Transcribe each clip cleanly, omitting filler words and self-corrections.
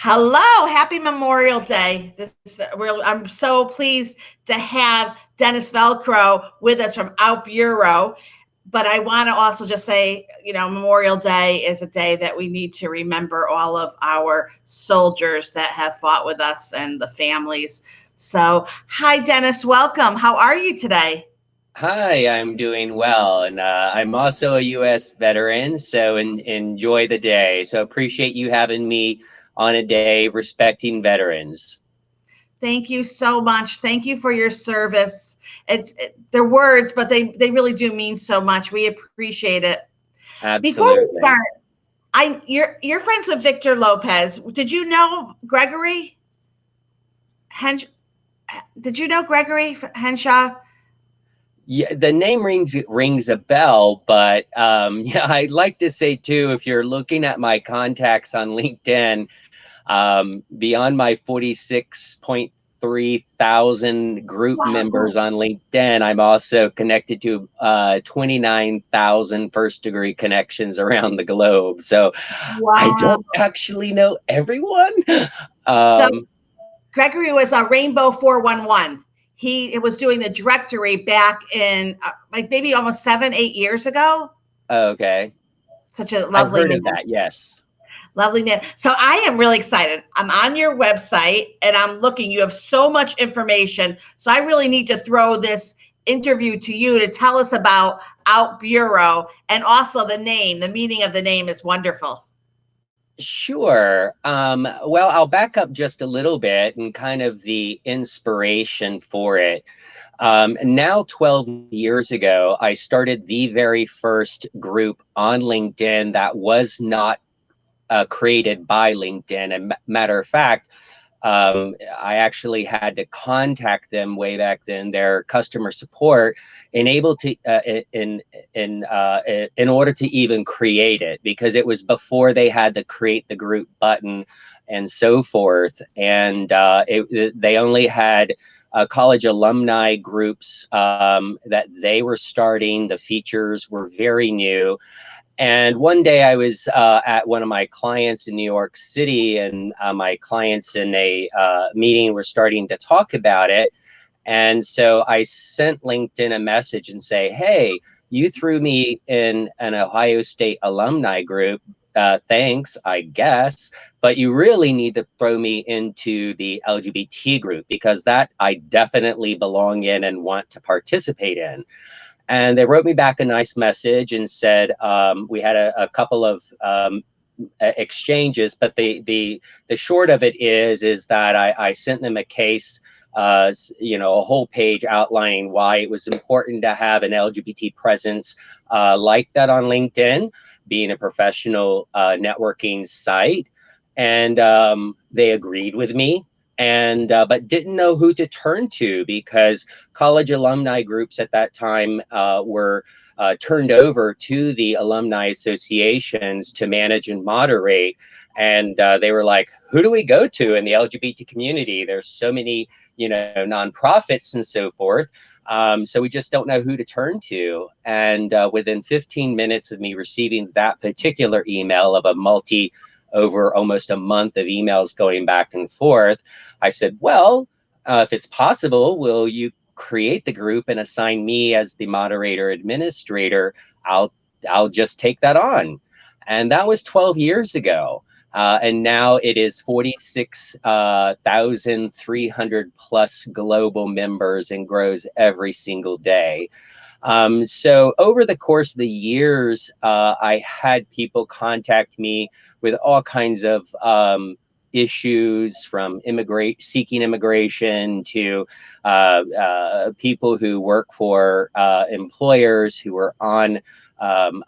Hello, happy Memorial Day. I'm so pleased to have Dennis Velcro with us from Out Bureau. But I want to also just say, Memorial Day is a day that we need to remember all of our soldiers that have fought with us and the families. So, hi, Dennis. Welcome. How are you today? Hi, I'm doing well, and I'm also a U.S. veteran, so enjoy the day. So appreciate you having me on a day respecting veterans. Thank you so much. Thank you for your service. They're words, but they really do mean so much. We appreciate it. Before we Absolutely. start, you're friends with Victor Lopez. Did you know Gregory? Hen, did you know Gregory Henshaw? Yeah, the name rings a bell, but yeah, I'd like to say too, if you're looking at my contacts on LinkedIn, beyond my 46.3 thousand group members Wow. on LinkedIn, I'm also connected to 29,000 first degree connections around the globe. So I Wow. don't actually know everyone. So Um, Gregory was a Rainbow 411. He was doing the directory back in like maybe almost 7, 8 years ago. okay. Such a I've lovely heard man. of that. Yes. Lovely man. So I am really excited. I'm on your website and I'm looking. You have so much information. So I really need to throw this interview to you to tell us about Out Bureau and also the name. The meaning of the name is wonderful. Sure. Well, I'll back up just a little bit and kind of the inspiration for it. Now, 12 years ago, I started the very first group on LinkedIn that was not created by LinkedIn. And matter of fact, I actually had to contact them way back then, their customer support, and able to in order to even create it, because it was before they had the create the group button and so forth, and they only had college alumni groups that they were starting. The features were very new, and one day I was at one of my clients in New York City, and my clients in a meeting were starting to talk about it. And so I sent LinkedIn a message and say, hey, you threw me in an Ohio State alumni group. Thanks, I guess. But you really need to throw me into the LGBT group, because that I definitely belong in and want to participate in. And they wrote me back a nice message and said, we had a couple of exchanges, but the short of it is that I sent them a case, a whole page outlining why it was important to have an LGBT presence like that on LinkedIn, being a professional networking site. And they agreed with me, and but didn't know who to turn to, because college alumni groups at that time were turned over to the alumni associations to manage and moderate. And they were like, who do we go to in the LGBT community? There's so many, nonprofits and so forth. So we just don't know who to turn to. And within 15 minutes of me receiving that particular email of a over almost a month of emails going back and forth, I said, well, if it's possible, will you create the group and assign me as the moderator administrator? I'll I'll just take that on. And that was 12 years ago. And now it is 46,300 plus global members and grows every single day. So over the course of the years, I had people contact me with all kinds of issues, from seeking immigration to people who work for employers who are on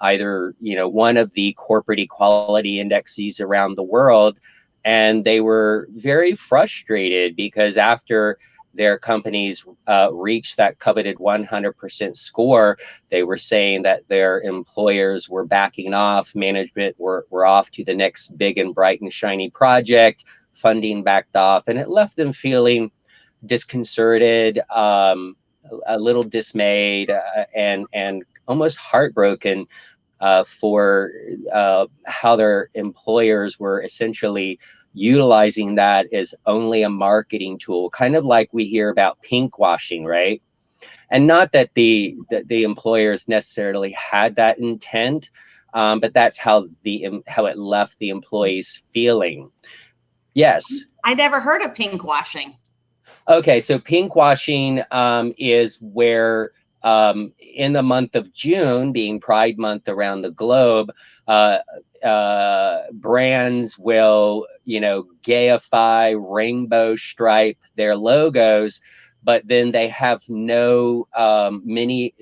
either one of the corporate equality indexes around the world, and they were very frustrated because after their companies reached that coveted 100% score, they were saying that their employers were backing off, management were off to the next big and bright and shiny project, funding backed off, and it left them feeling disconcerted, a little dismayed, and almost heartbroken for how their employers were essentially utilizing that as only a marketing tool, kind of like we hear about pink washing, right? And not that the employers necessarily had that intent, but that's how it left the employees feeling. Yes. I never heard of pink washing. Okay, so pink washing is where in the month of June, being Pride Month around the globe, uh, brands will, gayify, rainbow stripe their logos, but then they have no,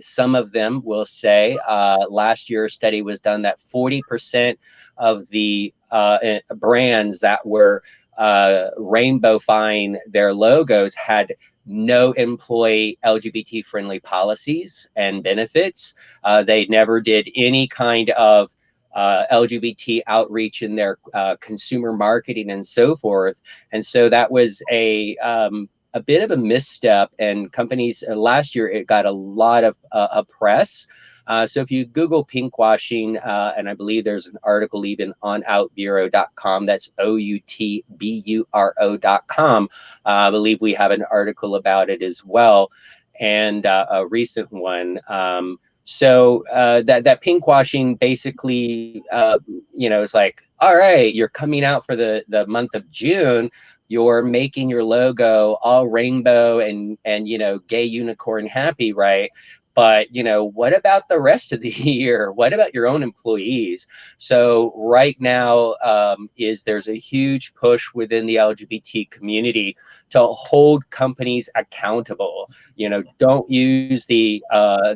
some of them will say, last year a study was done that 40% of the brands that were rainbowifying their logos had no employee LGBT friendly policies and benefits. They never did any kind of LGBT outreach in their consumer marketing and so forth. And so that was a bit of a misstep. And companies last year, it got a lot of press. So if you Google pinkwashing, and I believe there's an article even on outbureau.com, that's outburo.com. I believe we have an article about it as well, and a recent one. That pinkwashing basically, is like, all right, you're coming out for the month of June. You're making your logo all rainbow and gay unicorn happy, right? But what about the rest of the year? What about your own employees? So right now, there's a huge push within the LGBT community to hold companies accountable. Don't use the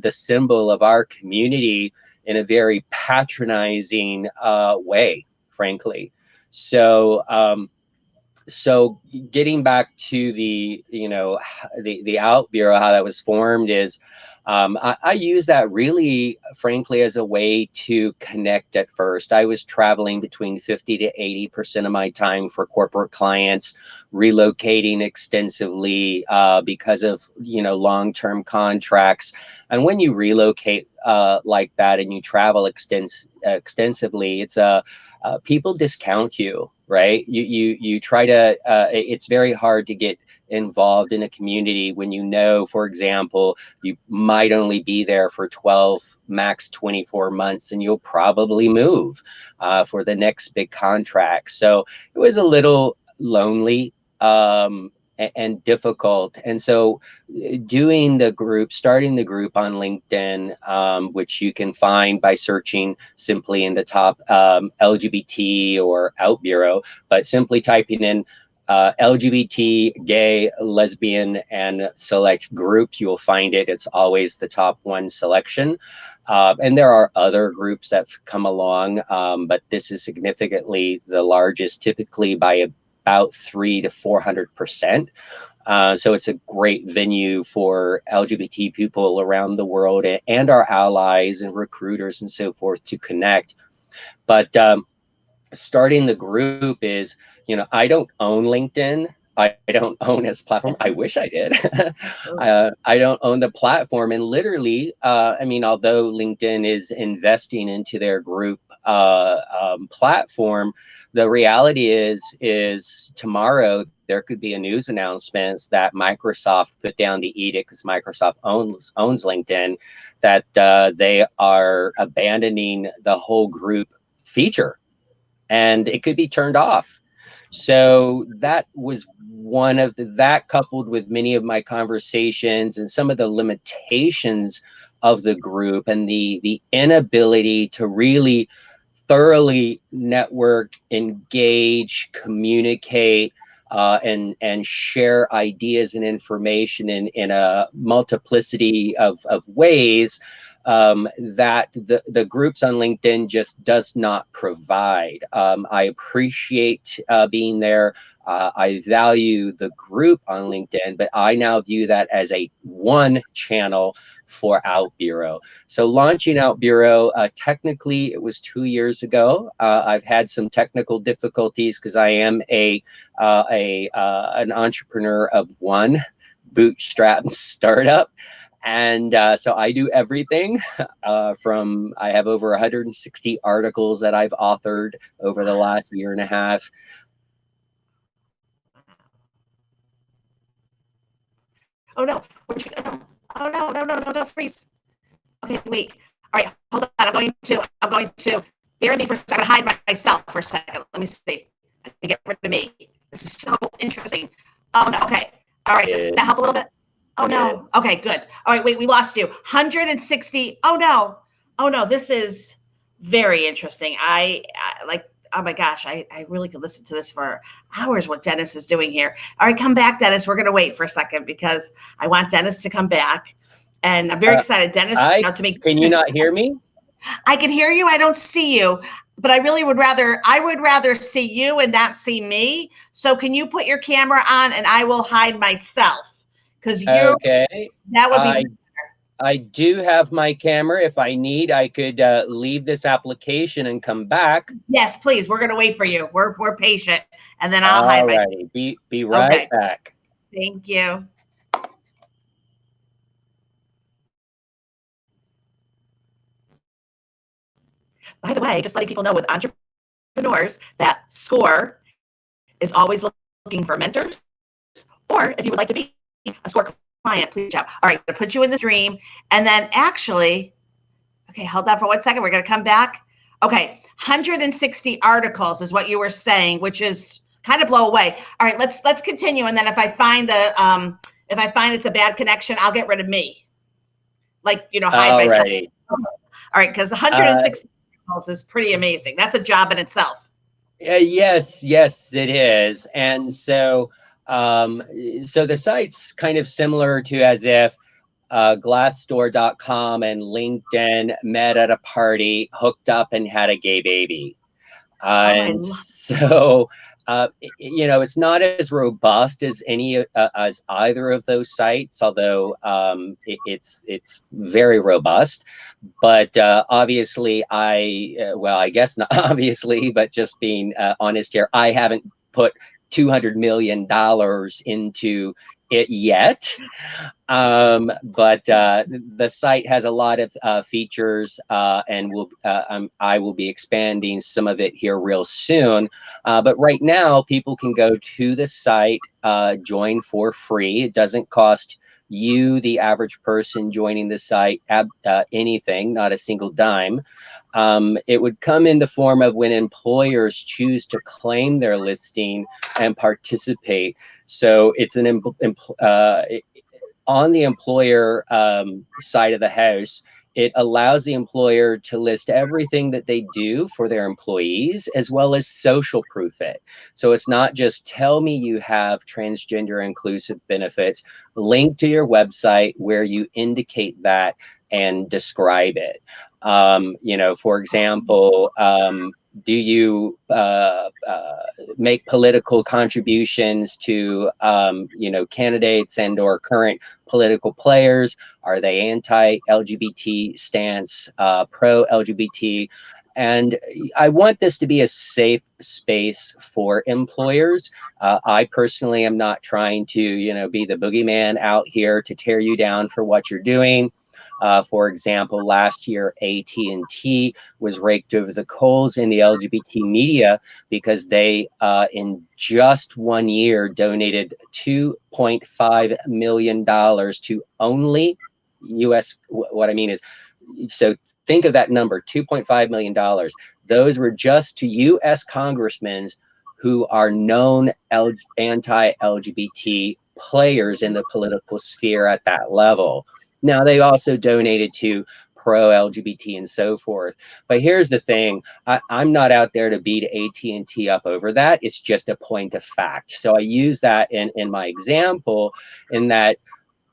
symbol of our community in a very patronizing way, frankly. So getting back to the Out Bureau, how that was formed is, I use that really, frankly, as a way to connect at first. I was traveling between 50 to 80% of my time for corporate clients, relocating extensively because of, long-term contracts. And when you relocate like that and you travel extensively, people discount you, right? You try to, it's very hard to get involved in a community when for example, you might only be there for 12, max 24 months, and you'll probably move for the next big contract. So it was a little lonely and difficult. And so starting the group on LinkedIn, which you can find by searching simply in the top LGBT or Out Bureau, but simply typing in LGBT, gay, lesbian, and select groups, you'll find it. It's always the top one selection. And there are other groups that have come along, but this is significantly the largest, typically by about 300 to 400%. So it's a great venue for LGBT people around the world and our allies and recruiters and so forth to connect. But starting the group is, I don't own LinkedIn. I don't own its platform. I wish I did. I don't own the platform. And literally, although LinkedIn is investing into their group platform, the reality is tomorrow there could be a news announcement that Microsoft put down the edict, because Microsoft owns LinkedIn, that they are abandoning the whole group feature, and it could be turned off. So that was that, coupled with many of my conversations and some of the limitations of the group and the inability to really thoroughly network, engage, communicate, and share ideas and information in a multiplicity of ways, that the groups on LinkedIn just does not provide. I appreciate being there. I value the group on LinkedIn, but I now view that as a one channel for Out Bureau. So launching Out Bureau, technically it was 2 years ago. I've had some technical difficulties because I am an entrepreneur of one, bootstrap startup. And so I do everything I have over 160 articles that I've authored over the last year and a half. Oh no. Where'd you go? Oh no, no, no, no, don't freeze. Okay, wait. All right, hold on. I'm going to hear me for a second. I'm gonna hide myself for a second. Let me see. I can get rid of me. This is so interesting. Oh no, okay. All right, does that help a little bit? Oh no. Okay, good. All right, wait, we lost you. 160. Oh no. Oh no, this is very interesting. I like, oh my gosh, I really could listen to this for hours, what Dennis is doing here. All right, come back, Dennis. We're gonna wait for a second because I want Dennis to come back. And I'm very excited. Dennis, out to me. Can you not hear me? I can hear you. I don't see you, but I really would rather see you and not see me. So can you put your camera on and I will hide myself? Because okay. That would be I do have my camera. If I need, I could leave this application and come back. Yes, please. We're gonna wait for you. We're patient, and then I'll hide myself. Be right back. Thank you. By the way, just letting people know with entrepreneurs that SCORE is always looking for mentors, or if you would like to be a SCORE client, please reach out. All right, I'm gonna put you in the dream, and then actually, okay, hold on for 1 second. We're gonna come back. Okay, 160 articles is what you were saying, which is kind of blow away. All right, let's continue, and then if I find it's a bad connection, I'll get rid of me, like hide myself. All right, because 160 articles is pretty amazing. That's a job in itself. Yes, it is, and so the site's kind of similar to as if Glassdoor.com and LinkedIn met at a party, hooked up, and had a gay baby. And so, it's not as robust as as either of those sites, although it's very robust. But obviously, I guess not obviously, but just being honest here, I haven't put $200 million into it yet. But the site has a lot of features, and I will be expanding some of it here real soon. But right now, people can go to the site, join for free. It doesn't cost you, the average person joining the site, anything, not a single dime. It would come in the form of when employers choose to claim their listing and participate. So it's on the employer side of the house. It allows the employer to list everything that they do for their employees, as well as social proof it. So it's not just tell me you have transgender inclusive benefits, link to your website where you indicate that and describe it. For example, do you make political contributions to candidates and or current political players? Are they anti-LGBT stance, pro-LGBT? And I want this to be a safe space for employers. I personally am not trying to be the boogeyman out here to tear you down for what you're doing. For example, last year, AT&T was raked over the coals in the LGBT media because they, in just 1 year, donated $2.5 million to only U.S. What I mean is, so think of that number, $2.5 million. Those were just to U.S. congressmen who are known anti-LGBT players in the political sphere at that level. Now, they also donated to pro-LGBT and so forth. But here's the thing. I'm not out there to beat AT&T up over that. It's just a point of fact. So I use that in my example, in that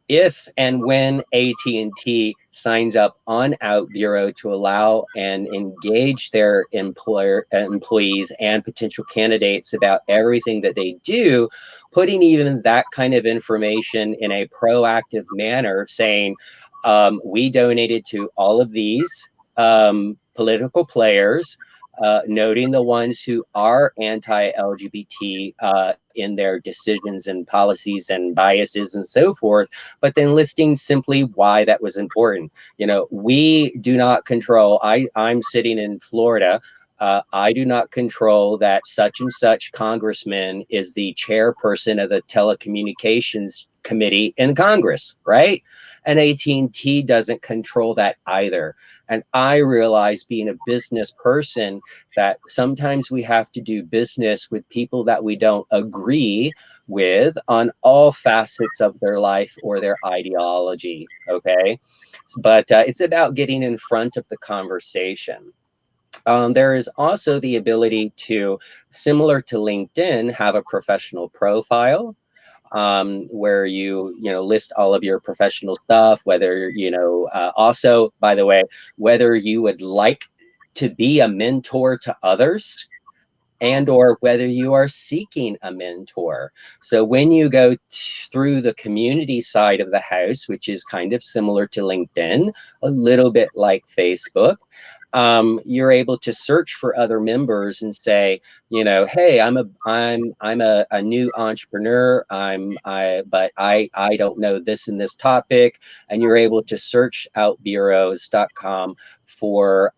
if and when AT&T signs up on Out Bureau to allow and engage their employees and potential candidates about everything that they do, putting even that kind of information in a proactive manner, saying, we donated to all of these political players, noting the ones who are anti-LGBT in their decisions and policies and biases and so forth, but then listing simply why that was important. We do not control, I'm sitting in Florida, I do not control that such and such congressman is the chairperson of the Telecommunications committee in Congress, right? And AT&T doesn't control that either. And I realize, being a business person, that sometimes we have to do business with people that we don't agree with on all facets of their life or their ideology, okay? But it's about getting in front of the conversation. There is also the ability to, similar to LinkedIn, have a professional profile, where you know, list all of your professional stuff, whether, you know, also, by the way, whether you would like to be a mentor to others, and or whether you are seeking a mentor. So when you go through the community side of the house, which is kind of similar to LinkedIn, a little bit like Facebook, you're able to search for other members and say, you know, hey, I'm a new entrepreneur. But I don't know this and this topic, and you're able to search out bureaus.com for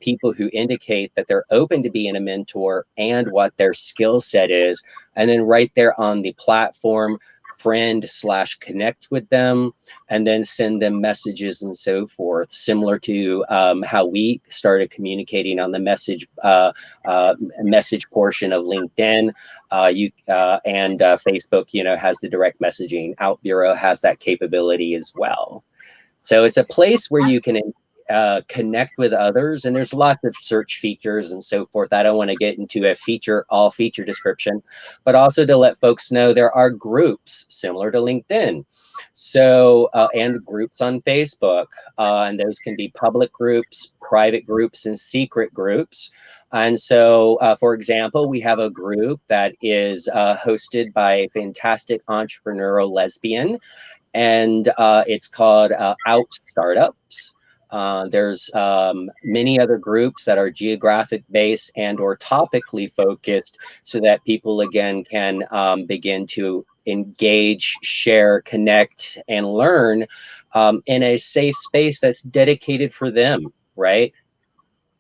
people who indicate that they're open to being a mentor and what their skill set is, and then right there on the platform, friend/connect with them, and then send them messages and so forth, similar to how we started communicating on the message portion of LinkedIn. Facebook, you know, has the direct messaging. Out Bureau has that capability as well. So it's a place where you can connect with others, and there's lots of search features and so forth. I don't want to get into a all feature description, but also to let folks know there are groups similar to LinkedIn. So and groups on Facebook, and those can be public groups, private groups, and secret groups. And so, for example, we have a group that is hosted by a fantastic entrepreneurial lesbian, and it's called Out Startups. There's many other groups that are geographic based and or topically focused, so that people again can begin to engage, share, connect, and learn in a safe space that's dedicated for them, right?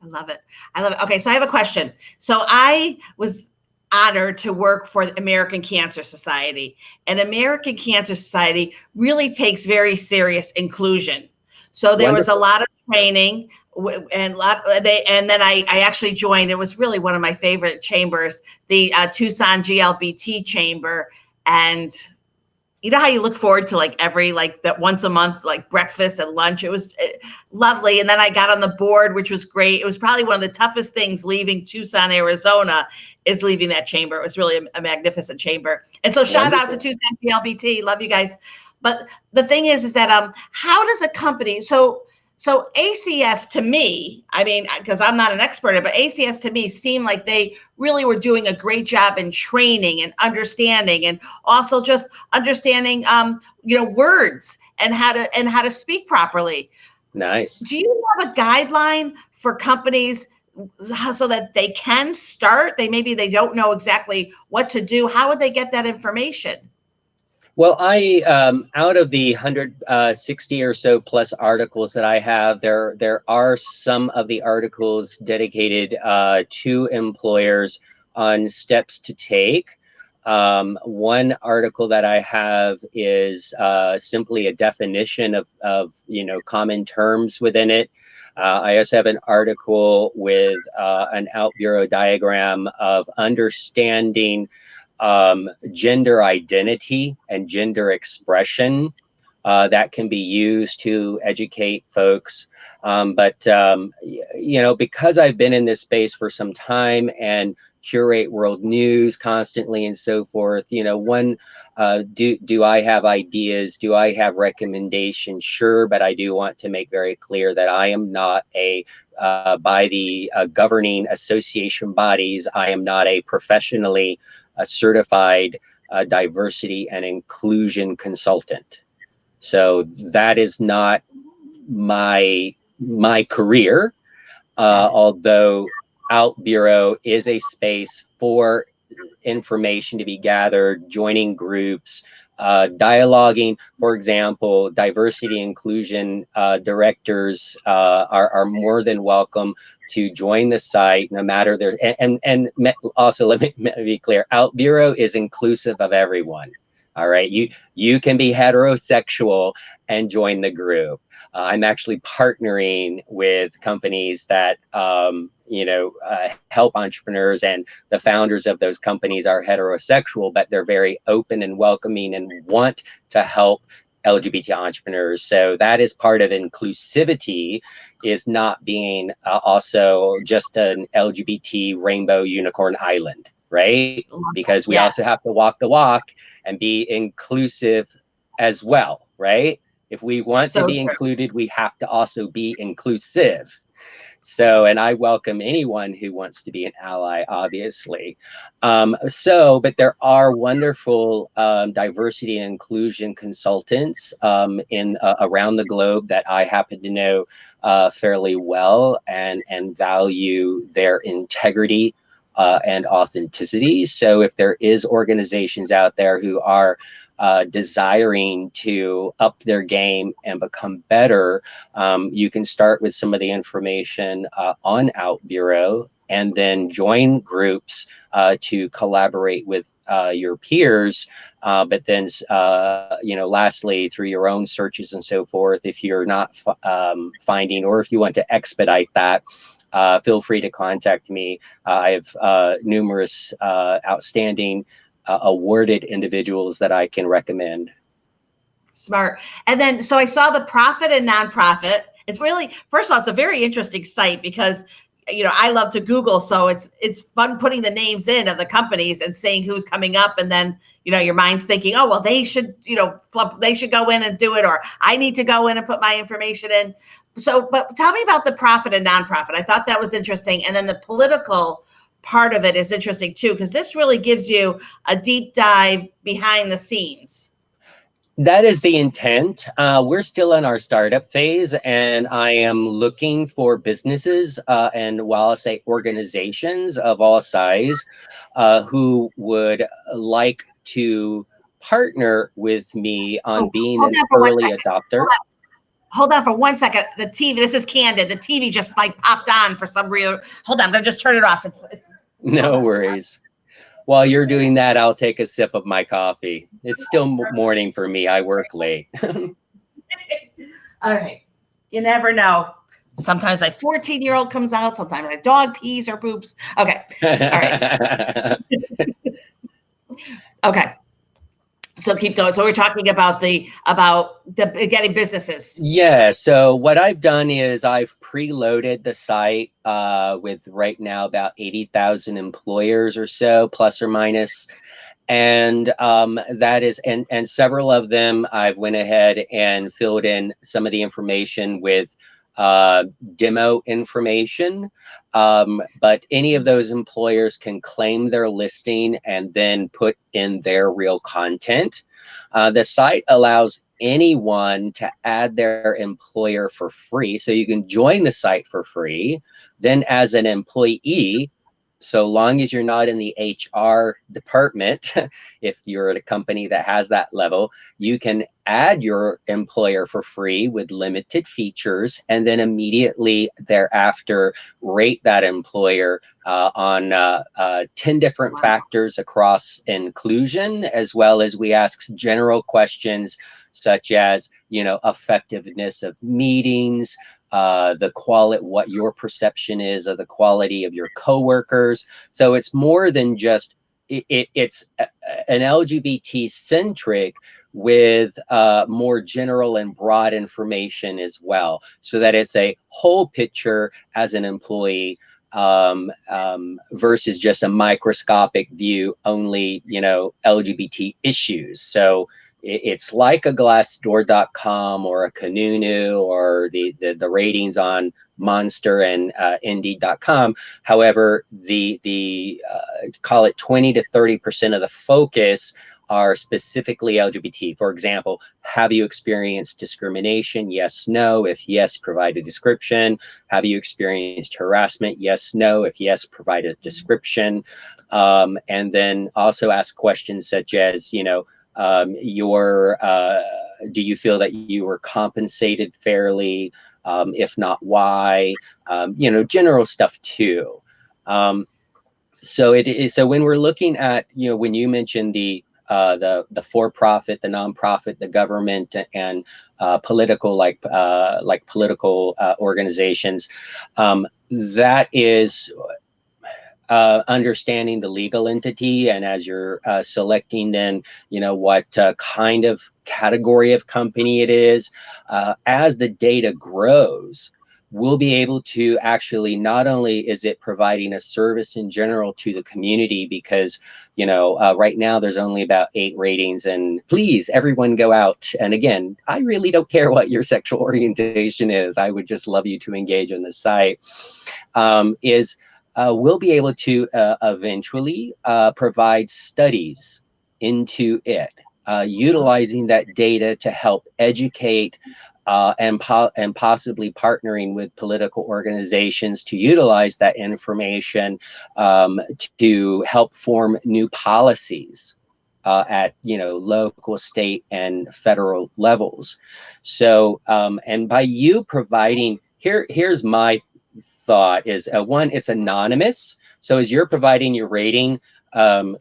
I love it. I love it. Okay, so I have a question. So I was honored to work for the American Cancer Society, and American Cancer Society really takes very serious inclusion. So there was a Wonderful. lot of training, and then I actually joined. It was really one of my favorite chambers, the Tucson GLBT chamber, and you know how you look forward to like every like that once a month like breakfast and lunch. It was lovely. And then I got on the board, which was great. It was probably one of the toughest things leaving Tucson, Arizona, is leaving that chamber. It was really a magnificent chamber. And so shout out to Tucson GLBT. Love you guys. But the thing is that how does a company, so ACS to me, I mean, because I'm not an expert, but ACS to me seemed like they really were doing a great job in training and understanding, and also just understanding, words and how to speak properly. Nice. Do you have a guideline for companies so that they can start? Maybe they don't know exactly what to do. How would they get that information? Well, out of the 160 or so plus articles that I have, there are some of the articles dedicated to employers on steps to take. One article that I have is simply a definition of common terms within it. I also have an article with an Out Bureau diagram of understanding gender identity and gender expression that can be used to educate folks. Because I've been in this space for some time and curate world news constantly and so forth, do I have ideas? Do I have recommendations? Sure, but I do want to make very clear that I am not by the governing association bodies, I am not a professionally certified diversity and inclusion consultant. So that is not my career, although Out Bureau is a space for information to be gathered, joining groups, dialoguing. For example, diversity inclusion directors are more than welcome to join the site, no matter their, and also let me be clear, Out Bureau is inclusive of everyone. All right, you can be heterosexual and join the group. I'm actually partnering with companies that help entrepreneurs, and the founders of those companies are heterosexual, but they're very open and welcoming and want to help LGBT entrepreneurs. So that is part of inclusivity, is not being also just an LGBT rainbow unicorn island, right? Because we Yeah, also have to walk the walk and be inclusive as well, right? If we want to so be true. included, we have to also be inclusive. So, and I welcome anyone who wants to be an ally, obviously. But there are wonderful diversity and inclusion consultants in around the globe that I happen to know fairly well, and value their integrity and authenticity. So if there is organizations out there who are desiring to up their game and become better, you can start with some of the information on Out Bureau, and then join groups to collaborate with your peers. But then, lastly, through your own searches and so forth, if you're not finding, or if you want to expedite that, feel free to contact me. I have numerous outstanding awarded individuals that I can recommend. Smart. And then, so I saw the profit and nonprofit. It's really, first of all, it's a very interesting site because, I love to Google. So it's fun putting the names in of the companies and seeing who's coming up. And then, your mind's thinking, oh, well, they should, they should go in and do it, or I need to go in and put my information in. So, but tell me about the profit and nonprofit. I thought that was interesting. And then the political part of it is interesting too, because this really gives you a deep dive behind the scenes. That is the intent. We're still in our startup phase, and I am looking for businesses, and while I say organizations of all size, who would like to partner with me on Oh, being hold an on for one early second. adopter. Hold on for 1 second. The TV, this is Candid. The TV just like popped on for some real. Hold on, I'm gonna just turn it off. It's hold No on. worries. While you're doing that, I'll take a sip of my coffee. It's still morning for me. I work late. All right. You never know. Sometimes my 14-year-old comes out, sometimes my dog pees or poops. Okay. All right. Okay. So keep going. So we're talking about the getting businesses. Yeah, so what I've done is I've preloaded the site with right now about 80,000 employers or so, plus or minus. And that is, and several of them I've went ahead and filled in some of the information with demo information. But any of those employers can claim their listing and then put in their real content. The site allows anyone to add their employer for free. So you can join the site for free. Then as an employee, so long as you're not in the HR department, if you're at a company that has that level, you can add your employer for free with limited features, and then immediately thereafter rate that employer on 10 different factors across inclusion, as well as we ask general questions such as, effectiveness of meetings, the quality, what your perception is of the quality of your coworkers. So it's more than just it's an LGBT centric with more general and broad information as well, so that it's a whole picture as an employee, versus just a microscopic view only, LGBT issues. So it's like a Glassdoor.com or a Kanunu or the ratings on Monster and Indeed.com. However, the call it 20 to 30% of the focus are specifically LGBT. For example, have you experienced discrimination? Yes, no. If yes, provide a description. Have you experienced harassment? Yes, no. If yes, provide a description. And then also ask questions such as, do you feel that you were compensated fairly? If not, why? General stuff too. So it is. So when we're looking at, when you mentioned the the for-profit, the nonprofit, the government, and political political organizations. That is understanding the legal entity, and as you're selecting then, what kind of category of company it is, as the data grows, we'll be able to actually, not only is it providing a service in general to the community, because right now there's only about 8 ratings, and please everyone go out, and again, I really don't care what your sexual orientation is, I would just love you to engage on the site. We'll be able to eventually provide studies into it, utilizing that data to help educate and possibly partnering with political organizations to utilize that information to help form new policies at local, state, and federal levels. So, and by you providing, here's my thought is, one, it's anonymous. So as you're providing your rating,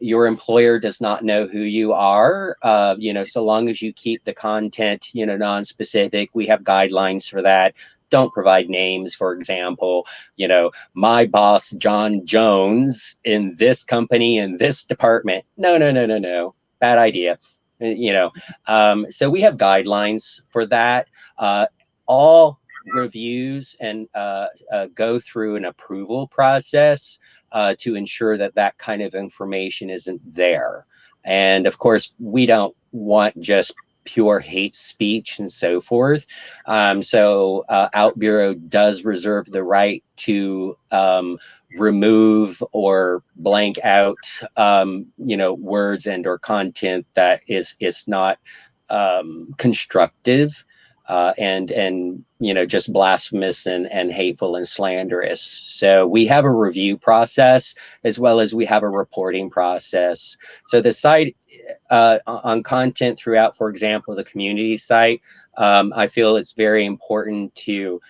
your employer does not know who you are, so long as you keep the content, non-specific. We have guidelines for that. Don't provide names, for example, my boss, John Jones, in this company, in this department. No. Bad idea. So we have guidelines for that. All reviews and go through an approval process to ensure that that kind of information isn't there. And of course, we don't want just pure hate speech and so forth. So Out Bureau does reserve the right to remove or blank out, words and or content that is not constructive. And just blasphemous and hateful and slanderous. So we have a review process, as well as we have a reporting process. So the site on content throughout, for example, the community site, I feel it's very important to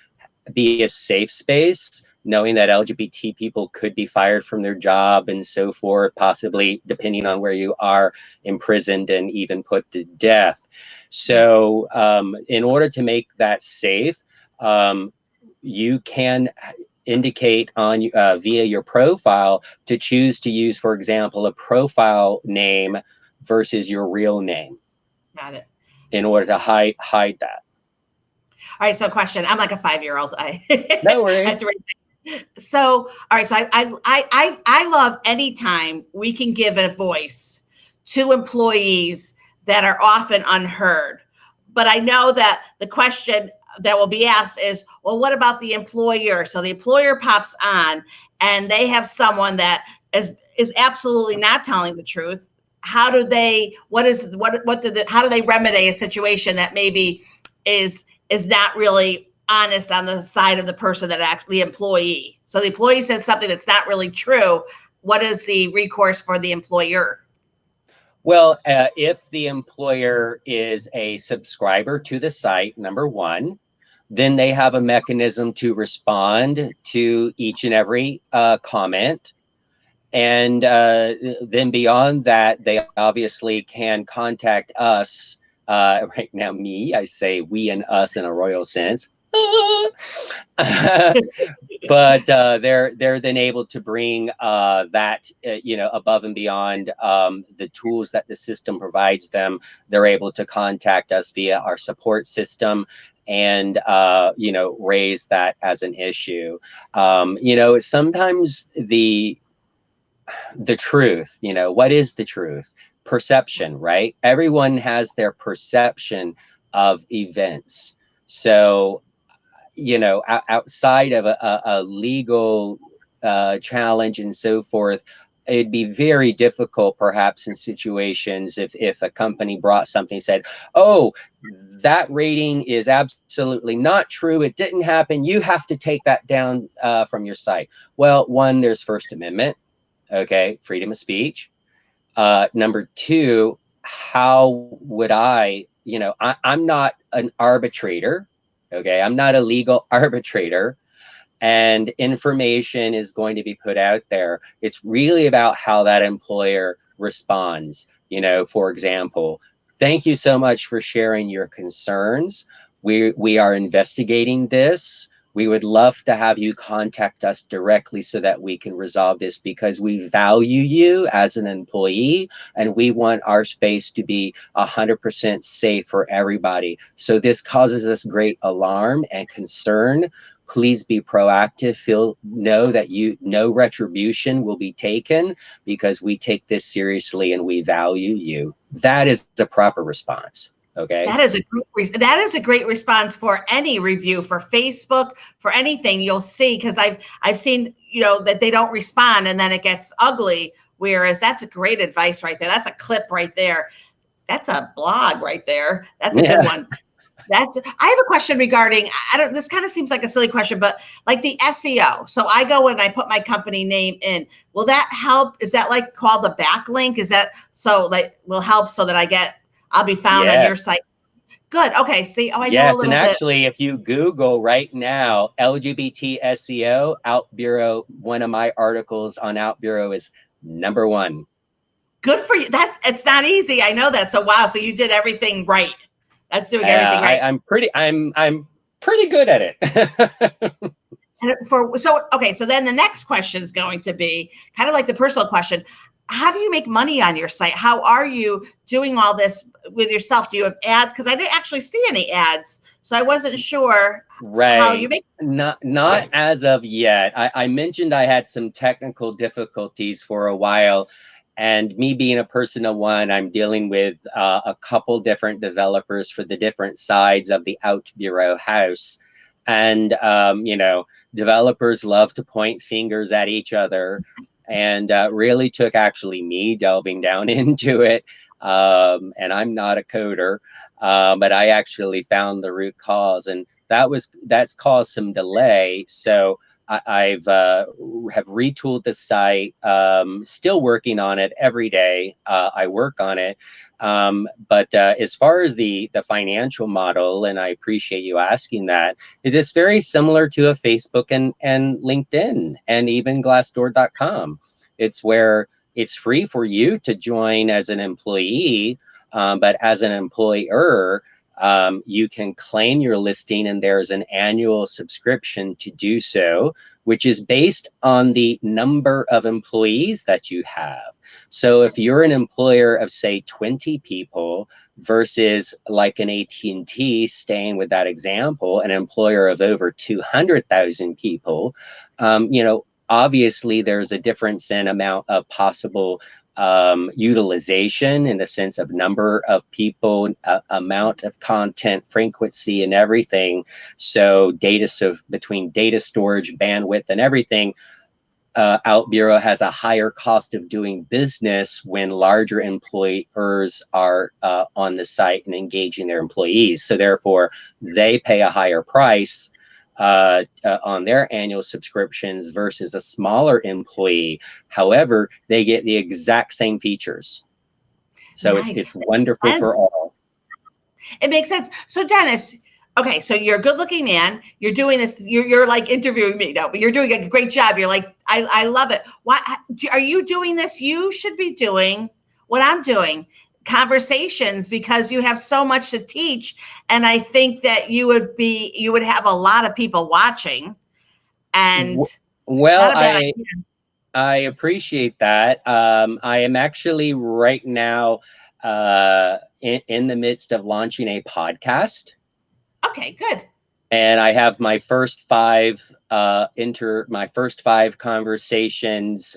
be a safe space, knowing that LGBT people could be fired from their job and so forth, possibly, depending on where you are, imprisoned and even put to death. So in order to make that safe, you can indicate on via your profile to choose to use, for example, a profile name versus your real name. Got it. In order to hide that. All right, so question. I'm like a 5-year-old. No worries. So, all right, so I love anytime we can give a voice to employees that are often unheard. But I know that the question that will be asked is, well, what about the employer? So the employer pops on and they have someone that is absolutely not telling the truth. How do they, how do they remedy a situation that maybe is not really honest on the side of the person that actually, the employee? So the employee says something that's not really true. What is the recourse for the employer? Well, if the employer is a subscriber to the site, number one, then they have a mechanism to respond to each and every comment. And then beyond that, they obviously can contact us. Right now, I say we and us in a royal sense. But they're then able to bring that above and beyond the tools that the system provides them. They're able to contact us via our support system and raise that as an issue. Sometimes the truth, what is the truth? Perception, right? Everyone has their perception of events. So outside of a legal challenge and so forth, it'd be very difficult perhaps in situations if a company brought something, said, oh, that rating is absolutely not true, it didn't happen, you have to take that down from your site. Well, one, there's First Amendment, okay, freedom of speech. Number two, how would I'm not an arbitrator. Okay, I'm not a legal arbitrator, and information is going to be put out there. It's really about how that employer responds. for example. Thank you so much for sharing your concerns. We are investigating this. We would love to have you contact us directly so that we can resolve this, because we value you as an employee and we want our space to be 100% safe for everybody. So this causes us great alarm and concern. Please be proactive. Know that no retribution will be taken, because we take this seriously and we value you. That is a proper response. Okay. That is a great response for any review, for Facebook, for anything you'll see, because I've seen that they don't respond and then it gets ugly. Whereas that's a great advice right there. That's a clip right there. That's a blog right there. That's a good one. I have a question regarding, this kind of seems like a silly question, but like the SEO. So I go and I put my company name in. Will that help? Is that like called a backlink? Is that so like will help so that I'll be found on your site? Good. Okay. See, I know a little bit. And actually, if you Google right now, LGBT SEO, Out Bureau, one of my articles on Out Bureau is #1. Good for you. It's not easy. I know that. So wow. So you did everything right. That's doing everything right. I'm pretty good at it. So then the next question is going to be kind of like the personal question. How do you make money on your site? How are you doing all this with yourself? Do you have ads? Because I didn't actually see any ads, so I wasn't sure how you make. Not as of yet. I mentioned I had some technical difficulties for a while, and me being a person of one, I'm dealing with a couple different developers for the different sides of the Out Bureau house. And, developers love to point fingers at each other, and really took actually me delving down into it. And I'm not a coder, but I actually found the root cause, and that's caused some delay. So I've have retooled the site, still working on it every day. I work on it. But as far as the financial model, and I appreciate you asking that, it is very similar to a Facebook and LinkedIn and even Glassdoor.com. It's where it's free for you to join as an employee, but as an employer, you can claim your listing, and there's an annual subscription to do so, which is based on the number of employees that you have. So if you're an employer of, say, 20 people versus like an AT&T, staying with that example, an employer of over 200,000 people, obviously there's a difference in amount of possible utilization in the sense of number of people, amount of content, frequency, and everything. So between data storage, bandwidth, and everything, Out Bureau has a higher cost of doing business when larger employers are on the site and engaging their employees. So therefore, they pay a higher price on their annual subscriptions versus a smaller employee. However, they get the exact same features. So it's wonderful for all. It makes sense. So Dennis, okay, so you're a good looking man. You're doing this. You're like interviewing me now, but you're doing a great job. You're like, I love it. Why are you doing this? You should be doing what I'm doing. Conversations, because you have so much to teach, and I think that you would have a lot of people watching. And well, I appreciate that. I am actually right now in the midst of launching a podcast. Okay, good. And I have my first five conversations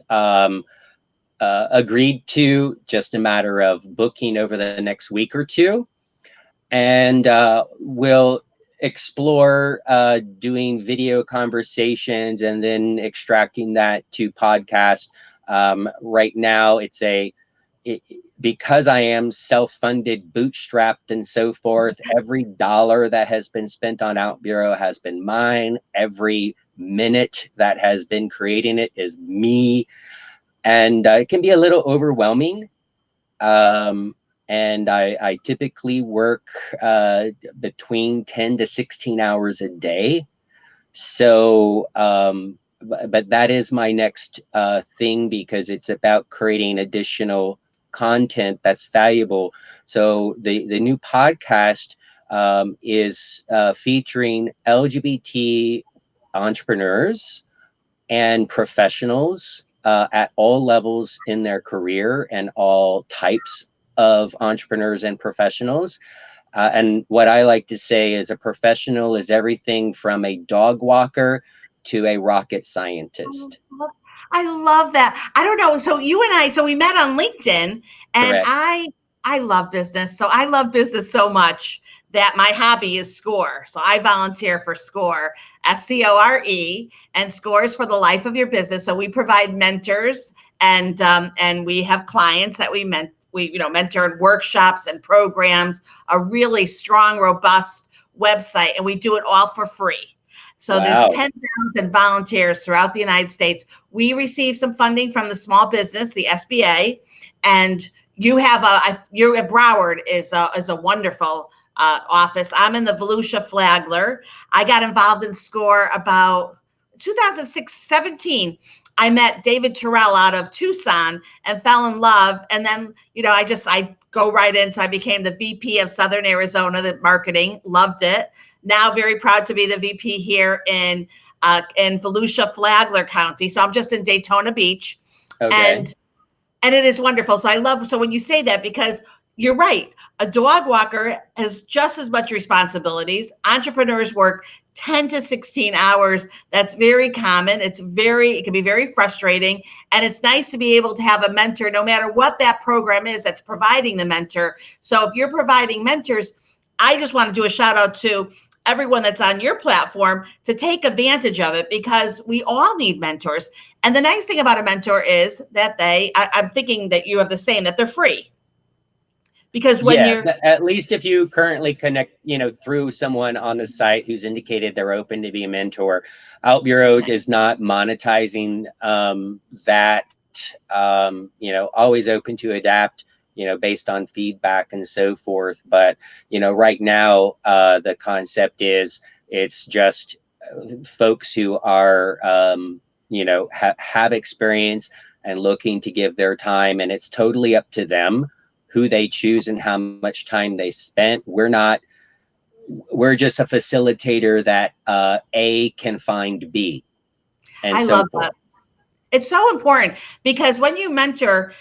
agreed to, just a matter of booking over the next week or two. And we'll explore doing video conversations and then extracting that to podcast. Right now, because I am self-funded, bootstrapped, and so forth, every dollar that has been spent on Out Bureau has been mine. Every minute that has been creating it is me. And it can be a little overwhelming. And I typically work between 10 to 16 hours a day. So, but that is my next thing, because it's about creating additional content that's valuable. So the new podcast is featuring LGBT entrepreneurs and professionals at all levels in their career and all types of entrepreneurs and professionals. And what I like to say is a professional is everything from a dog walker to a rocket scientist. I love that. I don't know. So you and I, so we met on LinkedIn, and Correct. I love business. So I love business so much that my hobby is SCORE. So I volunteer for SCORE, SCORE, and SCORE is for the life of your business. So we provide mentors, and we have clients that we mentor in workshops and programs, a really strong, robust website, and we do it all for free. So there's Wow. 10,000 volunteers throughout the United States. We receive some funding from the small business, the SBA, and you're at Broward is a wonderful office. I'm in the Volusia Flagler. I got involved in SCORE about 2006, 17. I met David Terrell out of Tucson and fell in love. And then, I go right into, I became the VP of Southern Arizona, the marketing, loved it. Now very proud to be the VP here in Volusia Flagler County. So I'm just in Daytona Beach. Okay. And it is wonderful. So when you say that, because you're right, a dog walker has just as much responsibilities. Entrepreneurs work 10 to 16 hours. That's very common. It can be very frustrating. And it's nice to be able to have a mentor, no matter what that program is that's providing the mentor. So if you're providing mentors, I just want to do a shout out to everyone that's on your platform to take advantage of it, because we all need mentors. And the nice thing about a mentor is that I'm thinking that you have the same, that they're free. Because when Yes, you're, at least if you currently connect, through someone on the site who's indicated they're open to be a mentor. Out Bureau is not monetizing that, always open to adapt, based on feedback and so forth. But, right now, the concept is it's just folks who are, have experience and looking to give their time, and it's totally up to them who they choose and how much time they spent. We're just a facilitator that A can find B, and I so love forth. that. It's so important, because when you mentor,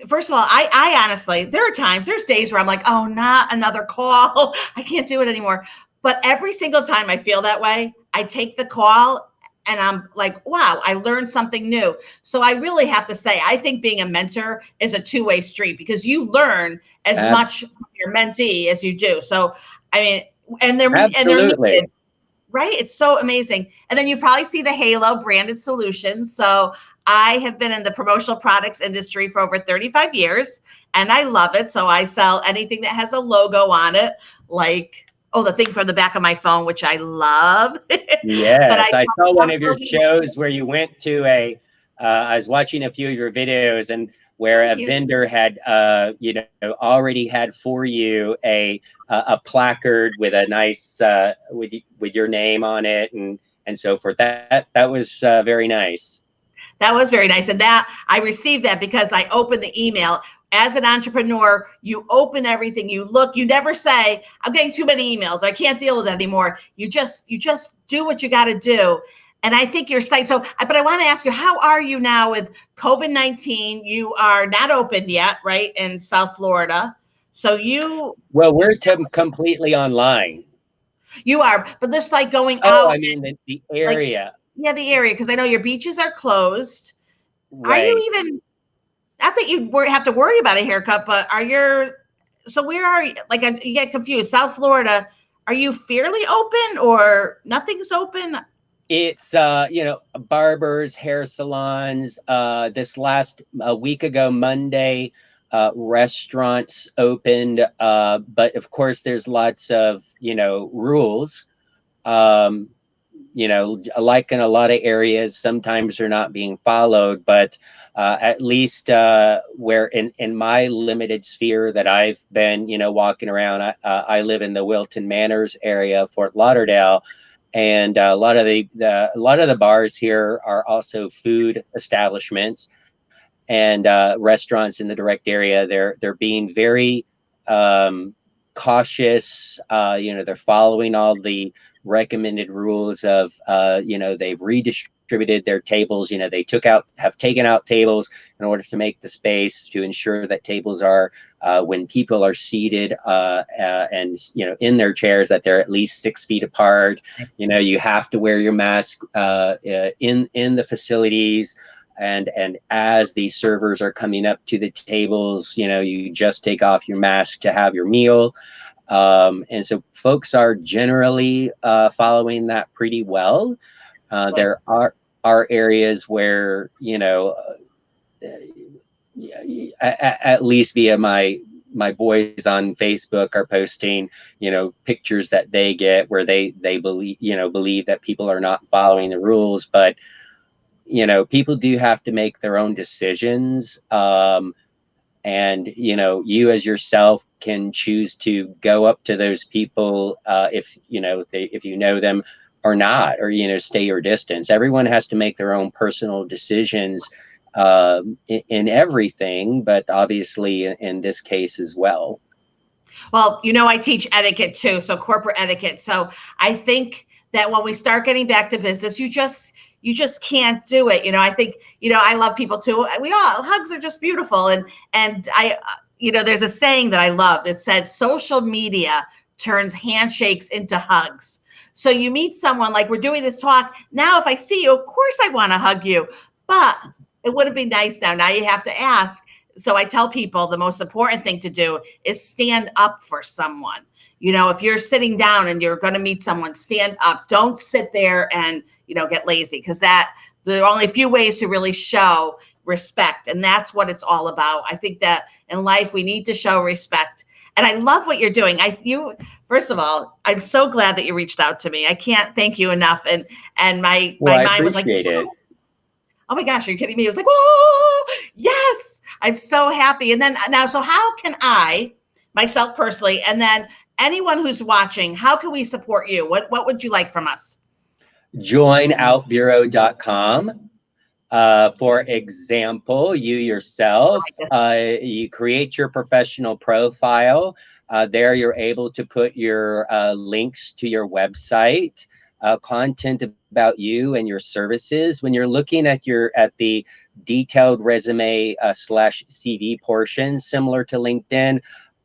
first of all, I honestly, there's days where I'm like, oh, not another call. I can't do it anymore. But every single time I feel that way, I take the call and I'm like, wow, I learned something new. So I really have to say, I think being a mentor is a two-way street, because you learn as much from your mentee as you do. So, I mean, and they're needed. Right? It's so amazing. And then you probably see the Halo branded solutions. So I have been in the promotional products industry for over 35 years, and I love it. So I sell anything that has a logo on it, like, the thing from the back of my phone, which I love. Yes, I saw one of your shows where you went to I was watching a few of your videos, and where a vendor had, already had for you a placard with a nice, with your name on it and so forth. That was very nice. That was very nice. And that I received that because I opened the email. As an entrepreneur, you open everything, you look, you never say, I'm getting too many emails, I can't deal with it anymore. You just do what you got to do. And I think your site, but I want to ask you, how are you now with COVID-19? You are not open yet, right? In South Florida. Well, we're completely online. You are, but just like going out. Oh, I mean the area. The area, because I know your beaches are closed. Right. Are you even, not that you have to worry about a haircut, but where are you? Like, you get confused. South Florida, are you fairly open or nothing's open? It's, barbers, hair salons. This last a week ago, Monday, restaurants opened. But of course, there's lots of, rules. Like in a lot of areas, sometimes they're not being followed, but at least where in my limited sphere that I've been, walking around, I live in the Wilton Manors area, Fort Lauderdale, and a lot of the bars here are also food establishments, and restaurants in the direct area, they're being very cautious. They're following all the recommended rules of, they've redistributed their tables. They have taken out tables in order to make the space, to ensure that tables are, when people are seated and in their chairs, that they're at least 6 feet apart. You have to wear your mask in the facilities. And as the servers are coming up to the tables, you just take off your mask to have your meal. And so folks are generally following that pretty well. There are areas where, at least via my boys on Facebook are posting, pictures that they get where they believe that people are not following the rules. But people do have to make their own decisions. And you as yourself can choose to go up to those people if you know them or not, or stay your distance. Everyone has to make their own personal decisions in everything, but obviously in this case as well. Well, I teach etiquette too, so corporate etiquette. So I think that when we start getting back to business, you just can't do it. I think, I love people too. Hugs are just beautiful. And I, there's a saying that I love that said, social media turns handshakes into hugs. So you meet someone, like we're doing this talk now. If I see you, of course I want to hug you, but it would have been nice now. Now you have to ask. So I tell people the most important thing to do is stand up for someone. If you're sitting down and you're going to meet someone, stand up. Don't sit there and, get lazy, because there are only a few ways to really show respect. And that's what it's all about. I think that in life, we need to show respect. And I love what you're doing. First of all, I'm so glad that you reached out to me. I can't thank you enough. And my mind was like, it. Oh my gosh, are you kidding me? It was like, oh, yes, I'm so happy. And then now, so how can I, myself personally, and then anyone who's watching, how can we support you? What would you like from us? Join outbureau.com. For example, you yourself, you create your professional profile. There you're able to put your links to your website, content about you and your services. When you're looking at the detailed resume / CV portion, similar to LinkedIn,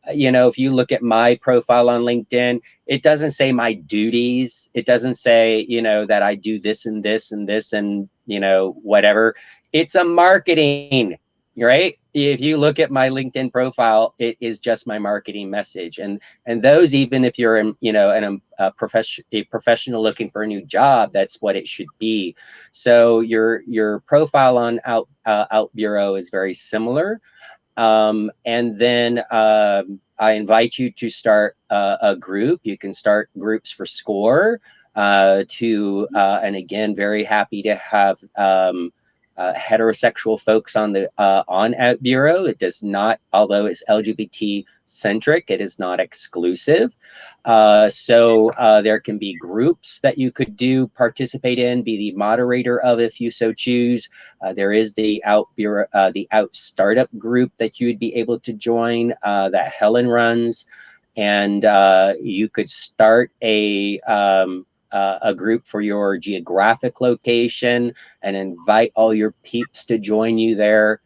if you look at my profile on LinkedIn, it doesn't say my duties. It doesn't say, that I do this and this and this and, whatever. It's a marketing, right? If you look at my LinkedIn profile, it is just my marketing message. And those, even if you're a professional looking for a new job, that's what it should be. So your profile on Out Bureau is very similar. And then I invite you to start a group. You can start groups for SCORE and again, very happy to have heterosexual folks on Out Bureau. It does not, although it's LGBT centric, it is not exclusive. So there can be groups that you could participate in, be the moderator of if you so choose. There is the Out Bureau, the Out Startup group that you would be able to join that Helen runs, and you could start a group for your geographic location and invite all your peeps to join you there.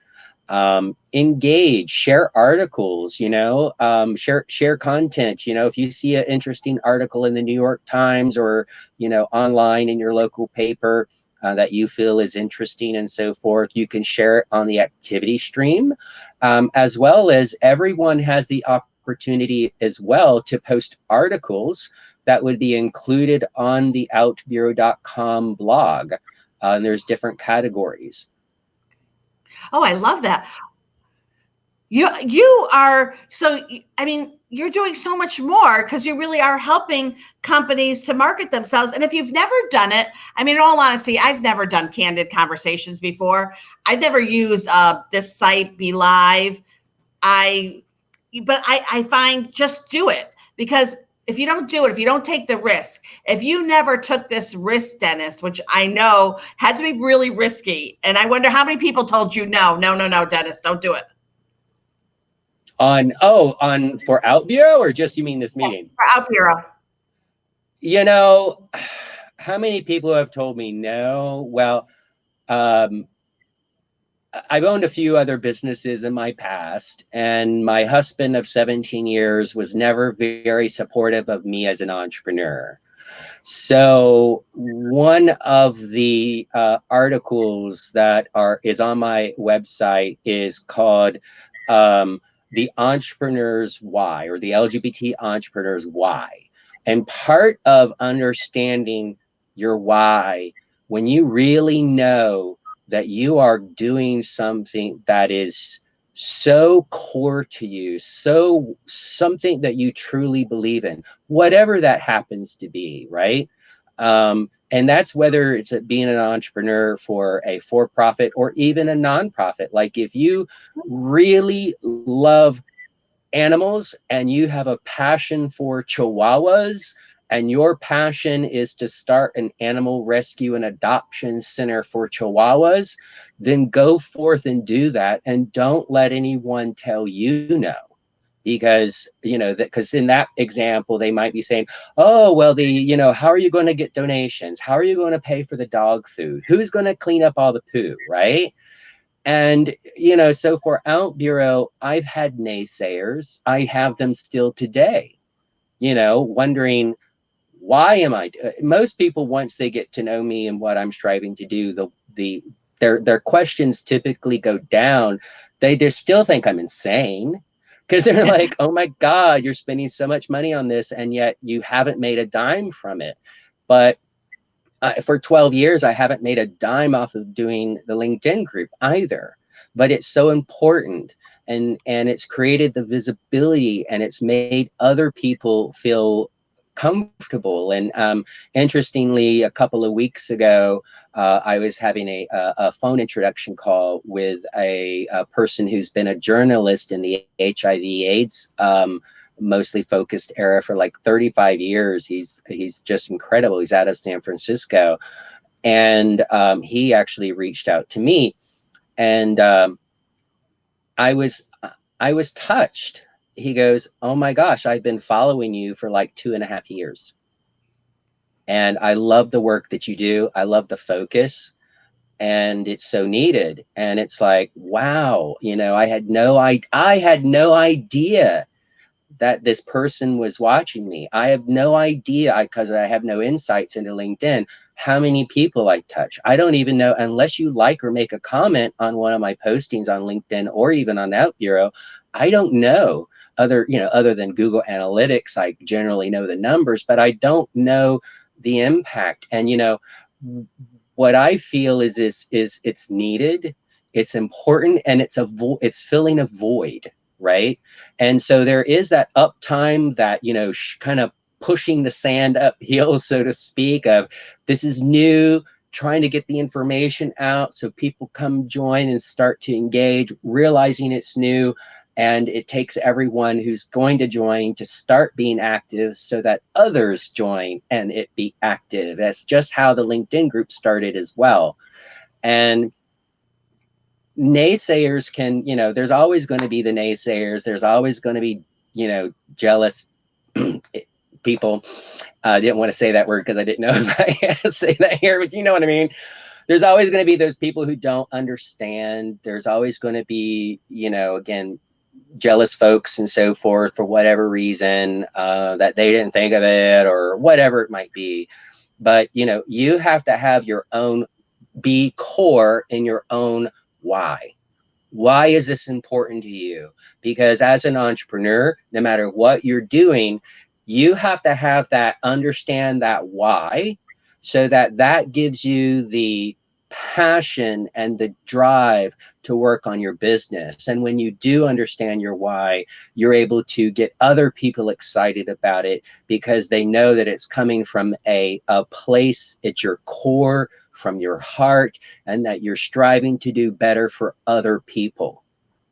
Engage, share articles, share content. If you see an interesting article in the New York Times or, online in your local paper that you feel is interesting and so forth, you can share it on the activity stream, as well as everyone has the opportunity as well to post articles that would be included on the outbureau.com blog. And there's different categories. Oh, I love that. You are, so, I mean, you're doing so much more because you really are helping companies to market themselves. And if you've never done it, I mean, in all honesty, I've never done Candid Conversations before. I've never used this site, Be Live. But I find, just do it, because if you don't do it, if you don't take the risk, if you never took this risk, Dennis, which I know had to be really risky, and I wonder how many people told you, no, no, no, no, Dennis, don't do it. On for Out Bureau, or just you mean this meeting? For Out Bureau. You know, how many people have told me no? Well, um, I've owned a few other businesses in my past, and my husband of 17 years was never very supportive of me as an entrepreneur. So one of the articles that is on my website is called "The Entrepreneur's Why," or "The LGBT Entrepreneur's Why." And part of understanding your why, when you really know that you are doing something that is so core to you, so something that you truly believe in, whatever that happens to be, right? And that's whether it's being an entrepreneur for a for-profit or even a nonprofit. Like if you really love animals and you have a passion for chihuahuas, and your passion is to start an animal rescue and adoption center for chihuahuas, then go forth and do that, and don't let anyone tell you no. Because because in that example they might be saying, oh well, how are you going to get donations, how are you going to pay for the dog food, who's going to clean up all the poo, right? And, so for Out Bureau, I've had naysayers. I have them still today, wondering, why am I, most people, once they get to know me and what I'm striving to do, their questions typically go down. They just still think I'm insane, because they're like, oh my God, you're spending so much money on this, and yet you haven't made a dime from it. But for 12 years, I haven't made a dime off of doing the LinkedIn group either. But it's so important, and it's created the visibility, and it's made other people feel comfortable. And interestingly, a couple of weeks ago, I was having a phone introduction call with a person who's been a journalist in the HIV/AIDS mostly focused era for like 35 years. He's just incredible. He's out of San Francisco, and he actually reached out to me, and I was touched. He goes, "Oh my gosh, I've been following you for like 2.5 years, and I love the work that you do. I love the focus." And it's so needed. And it's like, wow, I had no idea that this person was watching me. I have no idea, because I have no insights into LinkedIn, how many people I touch. I don't even know, unless you like or make a comment on one of my postings on LinkedIn or even on Out Bureau. I don't know, other than Google Analytics. I generally know the numbers, but I don't know the impact. And what I feel is it's needed, it's important, and it's filling a void, right? And so there is that uptime, that kind of pushing the sand uphill, so to speak, of this is new, trying to get the information out so people come join and start to engage, realizing it's new. And it takes everyone who's going to join to start being active, so that others join and it be active. That's just how the LinkedIn group started as well. And naysayers can, there's always going to be the naysayers. There's always going to be, jealous people. I didn't want to say that word because I didn't know if I had to say that here, but you know what I mean? There's always going to be those people who don't understand. There's always going to be, again, jealous folks and so forth, for whatever reason, that they didn't think of it or whatever it might be. But, you have to have your own, be core in your own why. Why is this important to you? Because as an entrepreneur, no matter what you're doing, you have to have that, understand that why, so that gives you the passion and the drive to work on your business. And when you do understand your why, you're able to get other people excited about it, because they know that it's coming from a place, it's your core, from your heart, and that you're striving to do better for other people,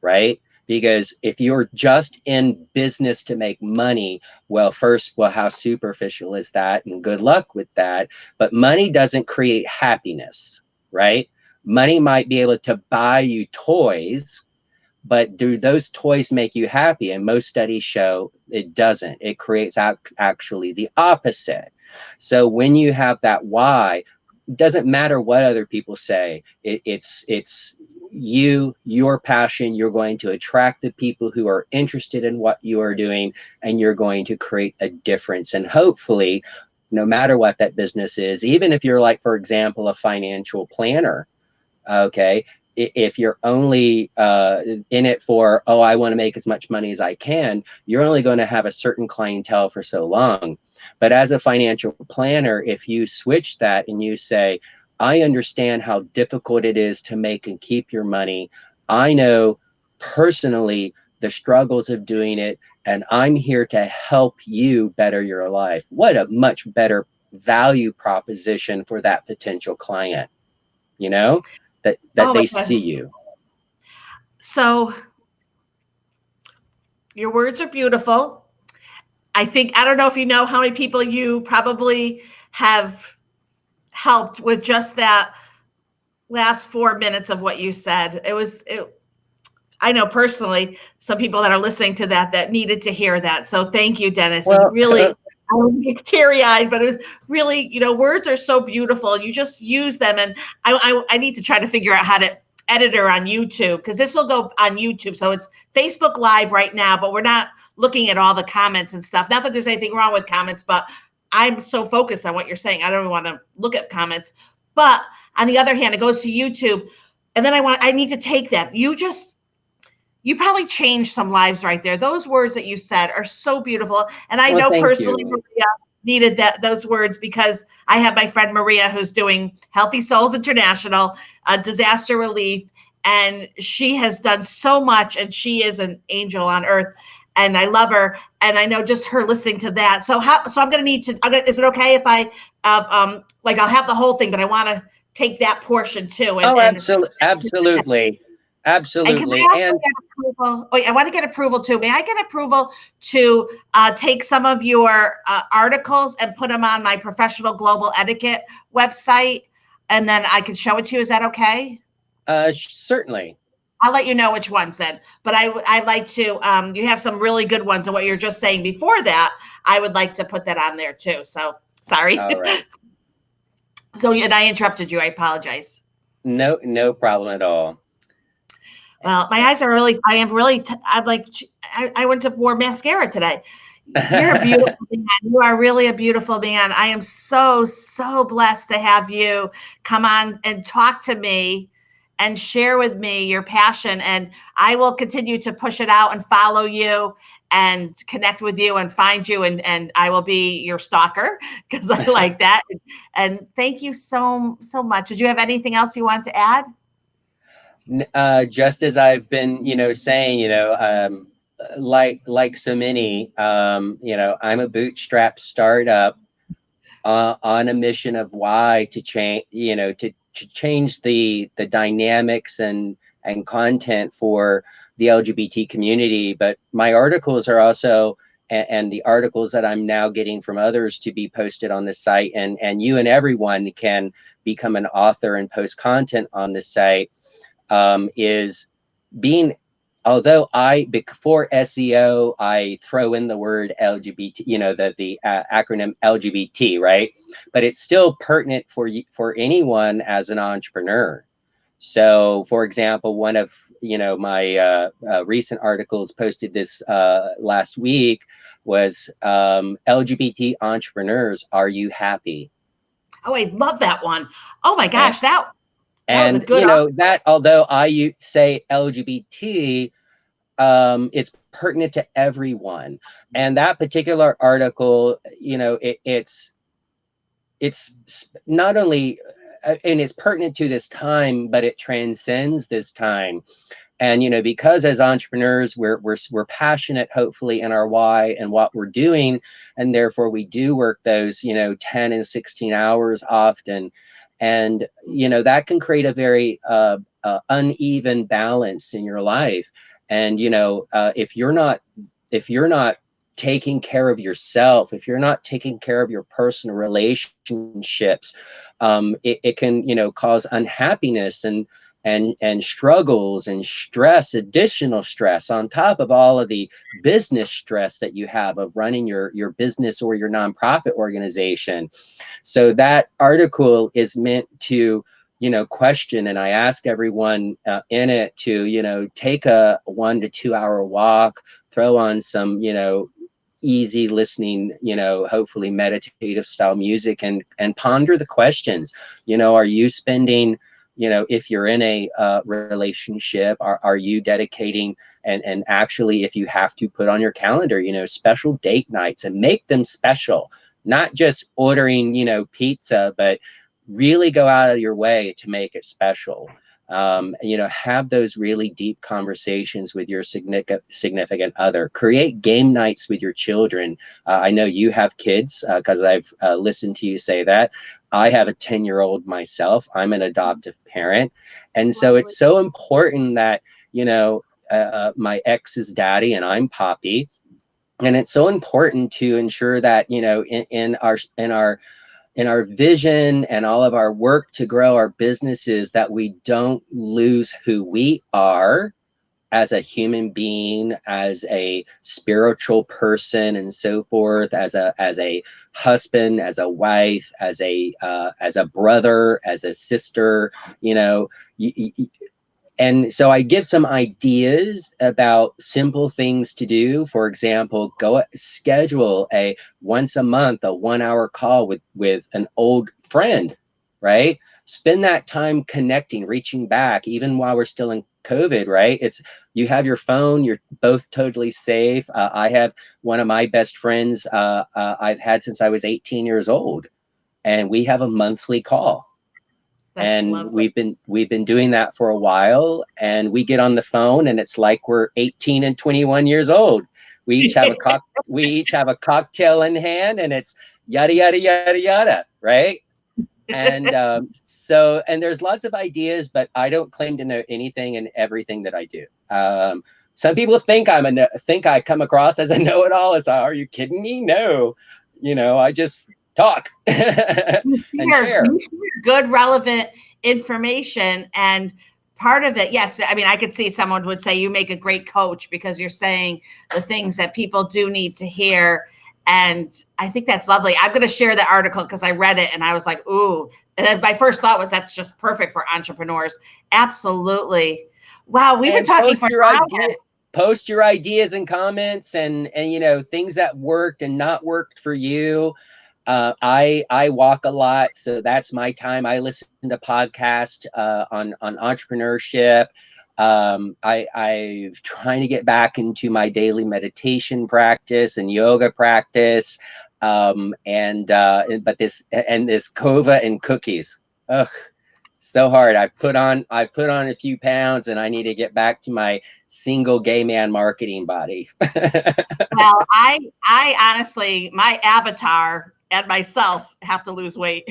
right? Because if you're just in business to make money, well, first, well, how superficial is that? And good luck with that. But money doesn't create happiness, right? Money might be able to buy you toys, but do those toys make you happy? And most studies show it doesn't. It creates actually the opposite. So when you have that why, it doesn't matter what other people say. It's your passion. You're going to attract the people who are interested in what you are doing, and you're going to create a difference. And hopefully, no matter what that business is, even if you're like, for example, a financial planner, okay, if you're only in it for, oh, I want to make as much money as I can, you're only going to have a certain clientele for so long. But as a financial planner, if you switch that and you say, I understand how difficult it is to make and keep your money, I know personally the struggles of doing it, and I'm here to help you better your life. What a much better value proposition for that potential client, you know? That Oh my they God. see you. So your words are beautiful. I don't know if you know how many people you probably have helped with just that last 4 minutes of what you said. I know personally some people that are listening to that needed to hear that. So thank you, Dennis. It's Well, really, I don't get teary eyed, but it's really, words are so beautiful. You just use them. And I need to try to figure out how to edit her on YouTube, because this will go on YouTube. So it's Facebook Live right now, but we're not looking at all the comments and stuff. Not that there's anything wrong with comments, but I'm so focused on what you're saying. I don't even want to look at comments. But on the other hand, it goes to YouTube. And then I need to take that. You probably changed some lives right there. Those words that you said are so beautiful. And I well, know thank personally you. Maria needed those words, because I have my friend Maria who's doing Healthy Souls International, disaster relief, and she has done so much, and she is an angel on earth. And I love her, and I know just her listening to that. So I'm going to need to. Is it okay if I'll have the whole thing, but I want to take that portion too, Oh, and absolutely, and can absolutely. I also And get approval? Oh, I want to get approval too. May I get approval to take some of your articles and put them on my professional global etiquette website, and then I can show it to you? Is that okay? certainly. I'll let you know which ones then. But I like to. You have some really good ones, and what you're just saying before that, I would like to put that on there too. So sorry. All right. So, and I interrupted you. I apologize. No, no problem at all. Well, my eyes are really, I am really, I'm like, I went to wore mascara today. You're a beautiful man. You are really a beautiful man. I am so, so blessed to have you come on and talk to me and share with me your passion. And I will continue to push it out and follow you and connect with you and find you. And I will be your stalker, because I like that. And thank you so, so much. Did you have anything else you want to add? Just as I've been, saying, like so many, I'm a bootstrap startup on a mission of why to change, to change the dynamics and content for the LGBT community. But my articles are also, and the articles that I'm now getting from others to be posted on the site, and you and everyone can become an author and post content on the site, is being, although before SEO, I throw in the word LGBT, the acronym LGBT, right? But it's still pertinent for anyone as an entrepreneur. So, for example, one of my recent articles posted this last week was LGBT entrepreneurs. Are you happy? Oh, I love that one. Oh my And, gosh, that was a and good. that, although I say LGBT, it's pertinent to everyone. And that particular article, it's not only and it's pertinent to this time, but it transcends this time. And because as entrepreneurs, we're passionate, hopefully, in our why and what we're doing, and therefore we do work those 10 and 16 hours often, and that can create a very uneven balance in your life. And, if you're not taking care of yourself, if you're not taking care of your personal relationships, it can, cause unhappiness and struggles and stress, additional stress on top of all of the business stress that you have of running your business or your nonprofit organization. So that article is meant to, question, and I ask everyone in it to, take a 1 to 2 hour walk, throw on some, easy listening, hopefully meditative style music, and ponder the questions. Are you spending, if you're in a relationship, are you dedicating, and actually, if you have to, put on your calendar, special date nights, and make them special, not just ordering, pizza, but really go out of your way to make it special. Have those really deep conversations with your significant other. Create game nights with your children. I know you have kids, because I've listened to you say that. I have a 10-year-old myself. I'm an adoptive parent. And so it's so important that, my ex is daddy and I'm Poppy. And it's so important to ensure that, in our vision and all of our work to grow our businesses, that we don't lose who we are as a human being, as a spiritual person, and so forth, as a husband, as a wife, as a brother, as a sister. And so I give some ideas about simple things to do. For example, go schedule a once a month, a 1 hour call with an old friend, right? Spend that time connecting, reaching back, even while we're still in COVID, right? You have your phone, you're both totally safe. I have one of my best friends I've had since I was 18 years old, and we have a monthly call. That's And lovely. we've been doing that for a while, and we get on the phone and it's like we're 18 and 21 years old. We each have a cocktail in hand, and it's yada yada yada yada, right? And and there's lots of ideas, but I don't claim to know anything and everything that I do. Some people think I come across as a know-it-all. Are you kidding me? No, I just talk and share. You share good, relevant information. And part of it, yes, I mean, I could see someone would say you make a great coach because you're saying the things that people do need to hear. And I think that's lovely. I'm going to share the article because I read it and I was like, ooh. And then my first thought was that's just perfect for entrepreneurs. Absolutely. Wow, we've been talking for post your ideas and comments, and things that worked and not worked for you. I walk a lot, so that's my time. I listen to podcasts on entrepreneurship. I'm trying to get back into my daily meditation practice and yoga practice. But this kova and cookies. Ugh, so hard. I've put on a few pounds, and I need to get back to my single gay man marketing body. Well, I honestly, my avatar and myself have to lose weight.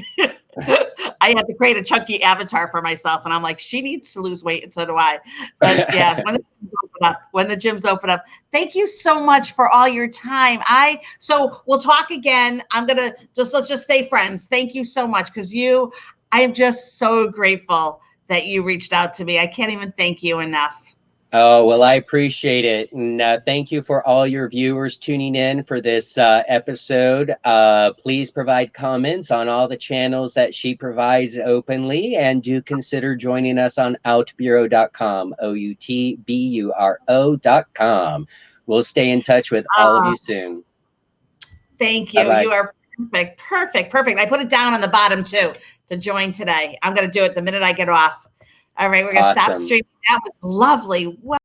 I have to create a chunky avatar for myself, and I'm like, she needs to lose weight, and so do I. But yeah, when the gyms open up, thank you so much for all your time. So we'll talk again. Let's just stay friends. Thank you so much, because I am just so grateful that you reached out to me. I can't even thank you enough. Oh, well, I appreciate it. And thank you for all your viewers tuning in for this episode. Please provide comments on all the channels that she provides openly, and do consider joining us on outbureau.com, outburo.com. We'll stay in touch with all of you soon. Thank you. Bye-bye. You are perfect. Perfect. Perfect. I put it down on the bottom too to join today. I'm going to do it the minute I get off. All right. We're going to stop streaming. That was lovely. Wow.